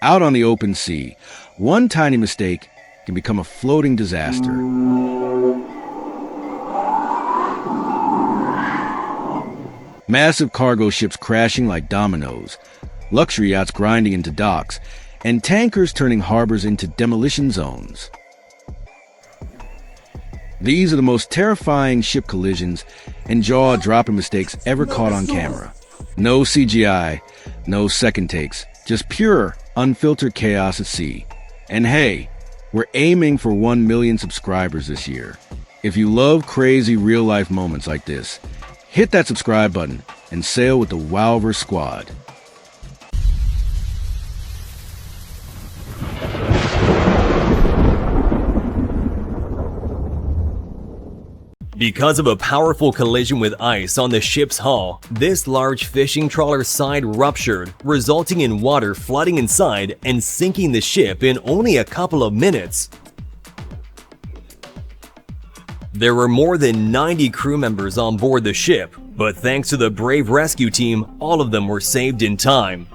Out on the open sea, one tiny mistake can become a floating disaster. Massive cargo ships crashing like dominoes, luxury yachts grinding into docks, and tankers turning harbors into demolition zones. These are the most terrifying ship collisions and jaw-dropping mistakes ever caught on camera. No CGI, no second takes, just pure, unfiltered chaos at sea. And hey, we're aiming for 1 million subscribers this year. If you love crazy real-life moments like this, hit that subscribe button and sail with the Wowverse squad. Because of a powerful collision with ice on the ship's hull, this large fishing trawler's side ruptured, resulting in water flooding inside and sinking the ship in only a couple of minutes. There were more than 90 crew members on board the ship, but thanks to the brave rescue team, all of them were saved in time.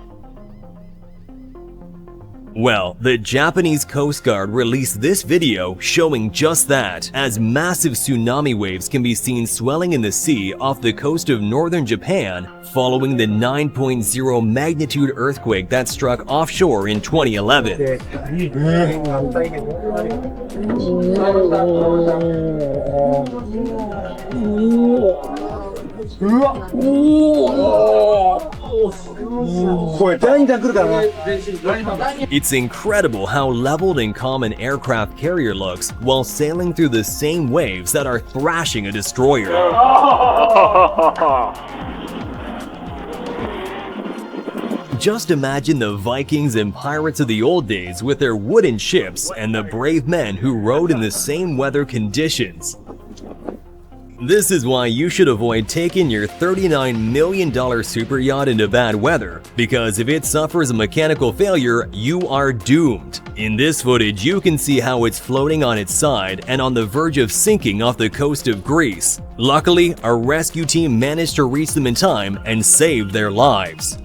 Well, the Japanese Coast Guard released this video showing just that, as massive tsunami waves can be seen swelling in the sea off the coast of northern Japan following the 9.0 magnitude earthquake that struck offshore in 2011. It's incredible how leveled and calm an aircraft carrier looks while sailing through the same waves that are thrashing a destroyer. Just imagine the Vikings and pirates of the old days with their wooden ships and the brave men who rode in the same weather conditions. This is why you should avoid taking your $39 million super yacht into bad weather, because if it suffers a mechanical failure, you are doomed. In this footage, you can see how it's floating on its side and on the verge of sinking off the coast of Greece. Luckily, a rescue team managed to reach them in time and saved their lives.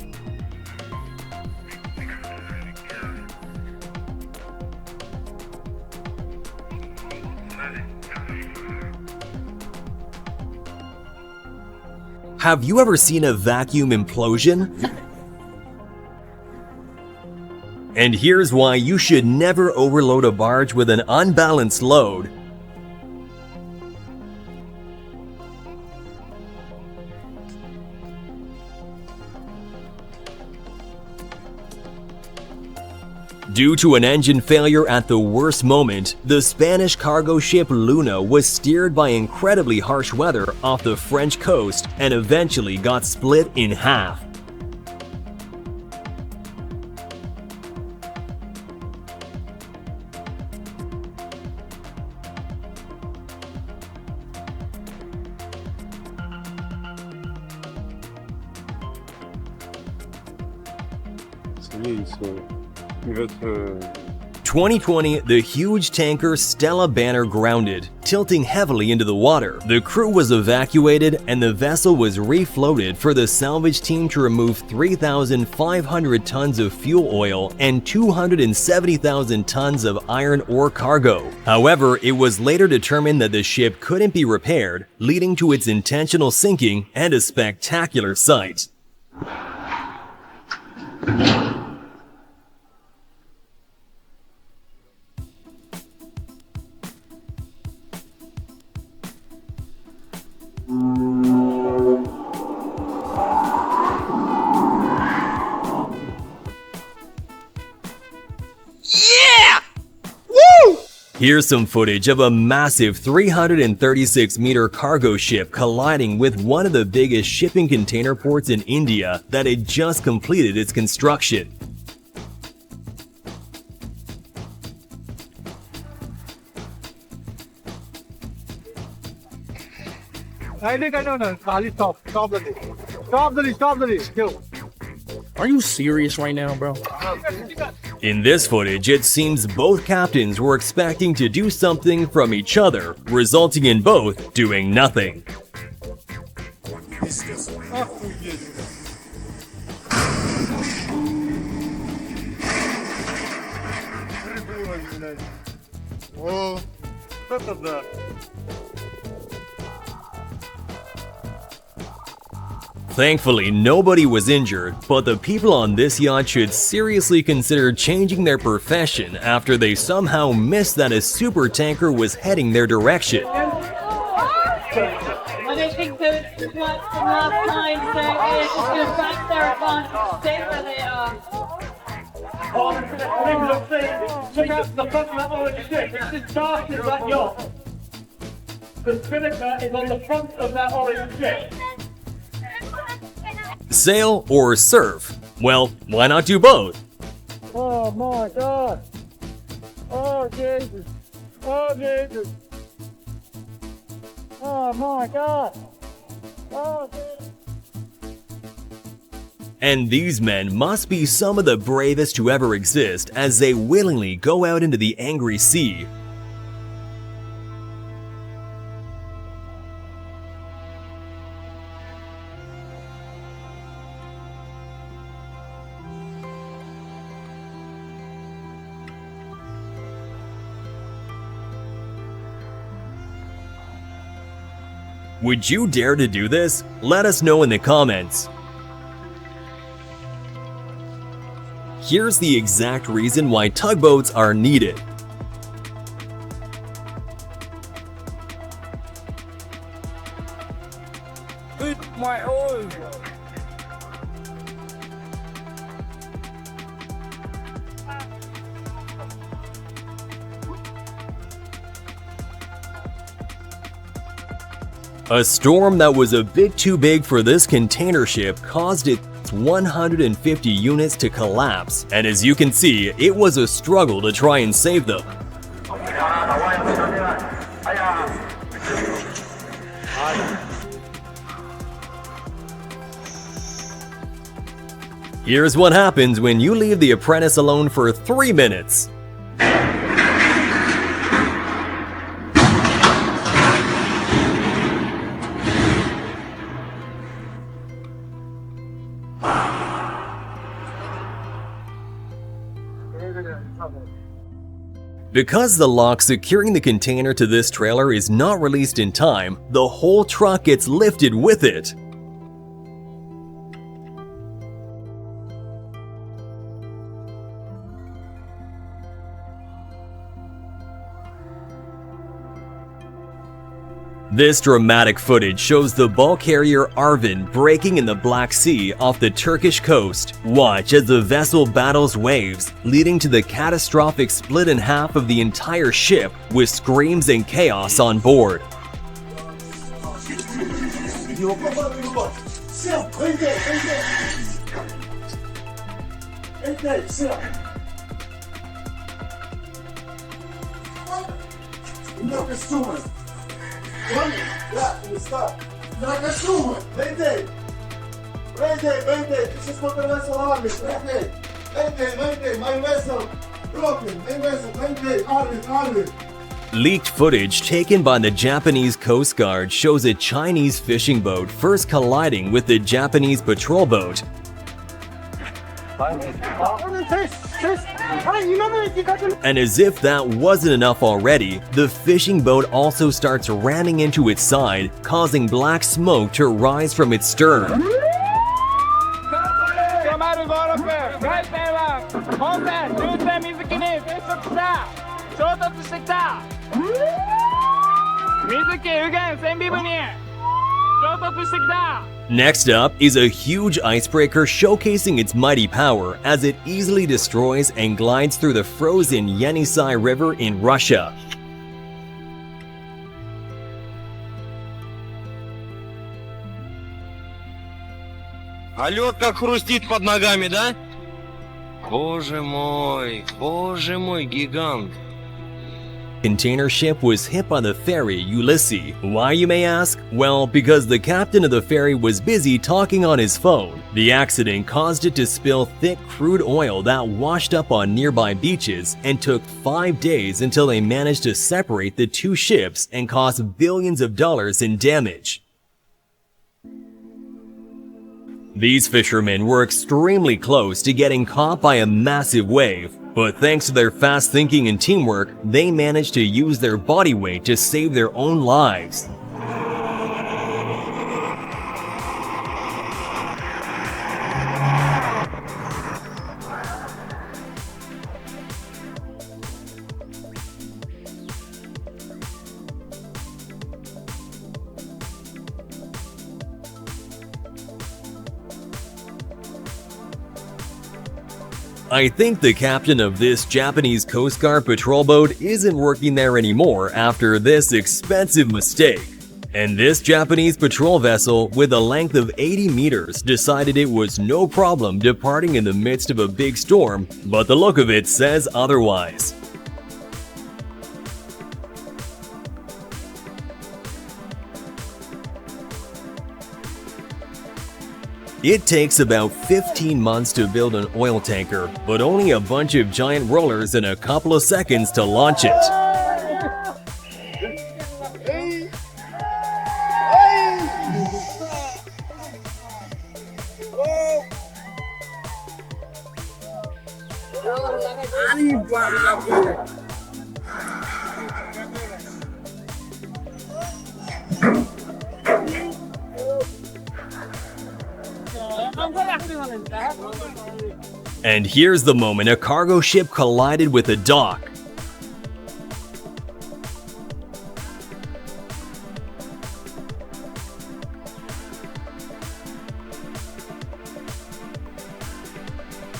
Have you ever seen a vacuum implosion? And here's why you should never overload a barge with an unbalanced load. Due to an engine failure at the worst moment, the Spanish cargo ship Luna was steered by incredibly harsh weather off the French coast and eventually got split in half. So 2020, the huge tanker Stella Banner grounded, tilting heavily into the water. The crew was evacuated and the vessel was refloated for the salvage team to remove 3,500 tons of fuel oil and 270,000 tons of iron ore cargo. However, it was later determined that the ship couldn't be repaired, leading to its intentional sinking and a spectacular sight. Here's some footage of a massive 336-meter cargo ship colliding with one of the biggest shipping container ports in India that had just completed its construction. Are you serious right now, bro? In this footage, it seems both captains were expecting to do something from each other, resulting in both doing nothing. О, это да. Thankfully, nobody was injured, but the people on this yacht should seriously consider changing their profession after they somehow missed that a super tanker was heading their direction. I don't think that it's like from last time, so it's just going to back their advantage, stay where they are. Check out the front of that orange ship. It's as dark as that yacht. The spinnaker is on the front of that orange ship. Sail or surf? Well, why not do both? Oh my God! Oh Jesus! Oh Jesus! Oh my God! Oh Jesus! And these men must be some of the bravest to ever exist as they willingly go out into the angry sea. Would you dare to do this? Let us know in the comments. Here's the exact reason why tugboats are needed. My oil! A storm that was a bit too big for this container ship caused its 150 units to collapse, and as you can see, it was a struggle to try and save them. Here's what happens when you leave the apprentice alone for 3 minutes. Because the lock securing the container to this trailer is not released in time, the whole truck gets lifted with it. This dramatic footage shows the bulk carrier Arvin breaking in the Black Sea off the Turkish coast. Watch as the vessel battles waves, leading to the catastrophic split in half of the entire ship with screams and chaos on board. This is what the vessel Arvin. My vessel broken. My vessel, Arvin. Leaked footage taken by the Japanese Coast Guard shows a Chinese fishing boat first colliding with the Japanese patrol boat. And as if that wasn't enough already, the fishing boat also starts ramming into its side, causing black smoke to rise from its stern. Next up is a huge icebreaker showcasing its mighty power as it easily destroys and glides through the frozen Yenisei River in Russia. А лед как хрустит под ногами, да? Боже мой, гигант. Container ship was hit by the ferry Ulysses. Why, you may ask? Well, because the captain of the ferry was busy talking on his phone. The accident caused it to spill thick crude oil that washed up on nearby beaches and took 5 days until they managed to separate the two ships and caused billions of dollars in damage. These fishermen were extremely close to getting caught by a massive wave. But thanks to their fast thinking and teamwork, they managed to use their body weight to save their own lives. I think the captain of this Japanese Coast Guard patrol boat isn't working there anymore after this expensive mistake. And this Japanese patrol vessel, with a length of 80 meters, decided it was no problem departing in the midst of a big storm, but the look of it says otherwise. It takes about 15 months to build an oil tanker, but only a bunch of giant rollers and a couple of seconds to launch it. And here's the moment a cargo ship collided with a dock.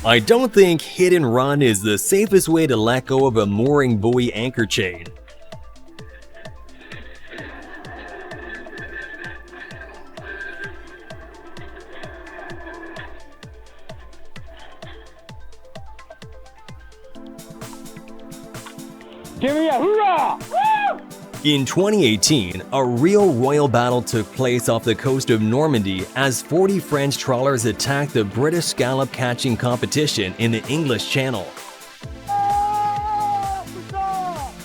I don't think hit and run is the safest way to let go of a mooring buoy anchor chain. Give me a hoorah! Woo! In 2018, a real royal battle took place off the coast of Normandy as 40 French trawlers attacked the British scallop catching competition in the English Channel.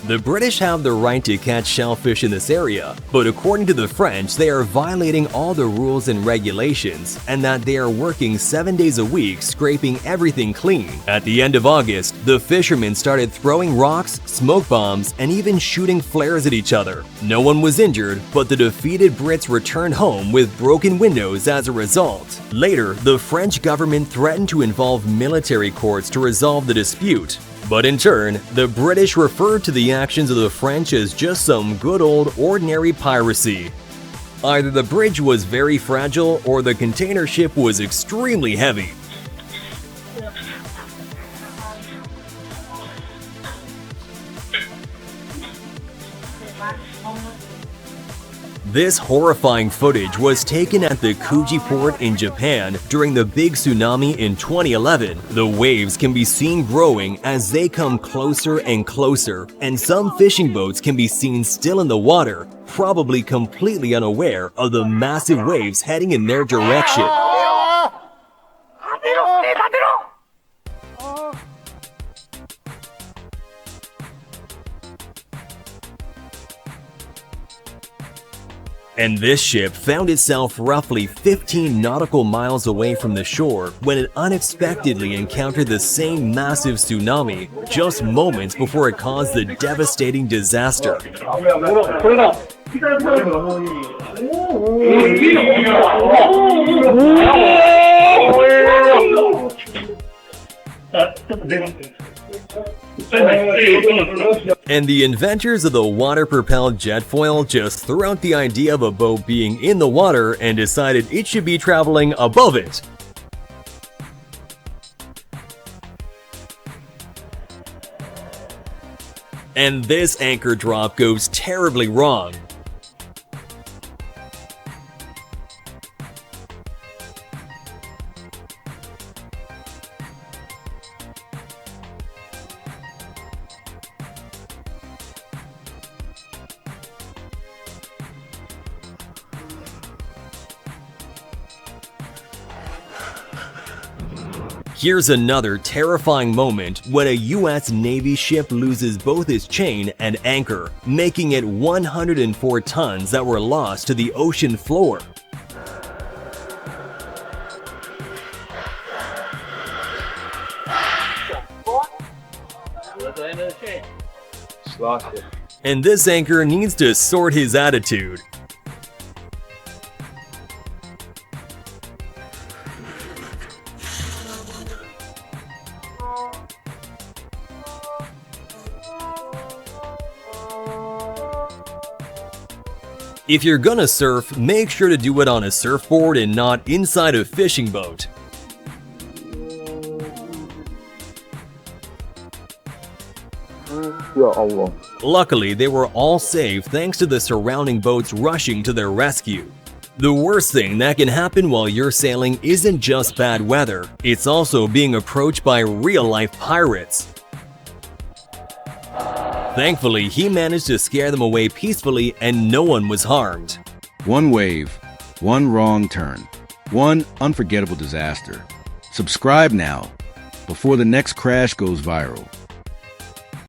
The British have the right to catch shellfish in this area, but according to the French, they are violating all the rules and regulations, and that they are working 7 days a week scraping everything clean. At the end of August, the fishermen started throwing rocks, smoke bombs, and even shooting flares at each other. No one was injured, but the defeated Brits returned home with broken windows as a result. Later, the French government threatened to involve military courts to resolve the dispute. But in turn, the British referred to the actions of the French as just some good old ordinary piracy. Either the bridge was very fragile or the container ship was extremely heavy. This horrifying footage was taken at the Kuji port in Japan during the big tsunami in 2011. The waves can be seen growing as they come closer and closer, and some fishing boats can be seen still in the water, probably completely unaware of the massive waves heading in their direction. And this ship found itself roughly 15 nautical miles away from the shore when it unexpectedly encountered the same massive tsunami just moments before it caused the devastating disaster. Put it up. And the inventors of the water-propelled jet foil just threw out the idea of a boat being in the water and decided it should be traveling above it. And this anchor drop goes terribly wrong. Here's another terrifying moment when a US Navy ship loses both its chain and anchor, making it 104 tons that were lost to the ocean floor. And this anchor needs to sort his attitude. If you're gonna surf, make sure to do it on a surfboard and not inside a fishing boat. Luckily, they were all safe thanks to the surrounding boats rushing to their rescue. The worst thing that can happen while you're sailing isn't just bad weather, it's also being approached by real-life pirates. Thankfully, he managed to scare them away peacefully and no one was harmed. One wave, one wrong turn, one unforgettable disaster. Subscribe now before the next crash goes viral.